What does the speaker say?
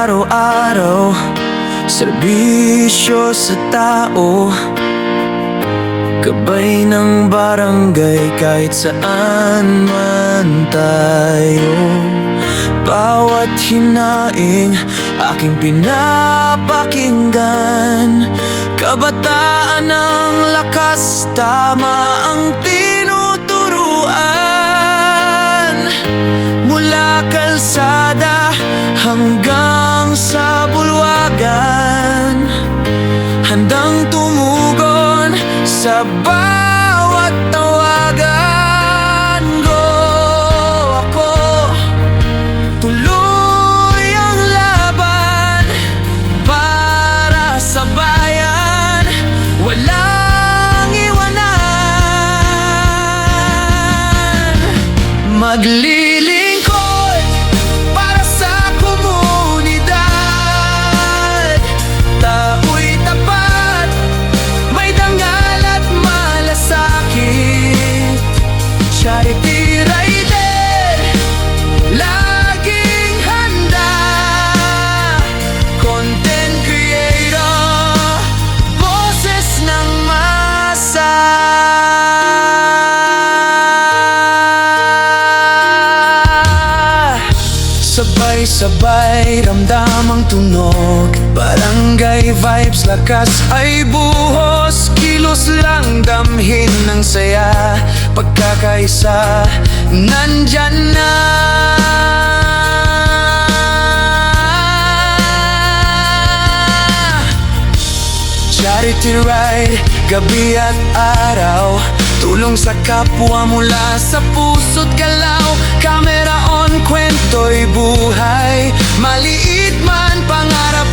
araw-araw, serbisyo sa tao, gabay ng barangay kahit saan man tayo. Bawat hinaing aking pinapakinggan, kabataan ng lakas, tama ang tinuturuan. Mula kalsada hanggang sa bulwagan, handang tumugon sa bawat tawagan. Go ako, tuloy ang laban para sa bayan, walang iwanan. Maglilingkod para sa komunidad, tao'y tapat, may dangal at malasakit. Charity rider, laging handa. Content creator, boses ng masa. Sabay-sabay ramdam ang tunog, barangay vibes, lakas ay buhos. Kilos lang damhin ng saya, pagkakaisa nandyan na. Charity ride, gabi at araw, tulong sa kapwa mula sa puso't galaw. Camera on, kwento'y buhay, maliit man pangarap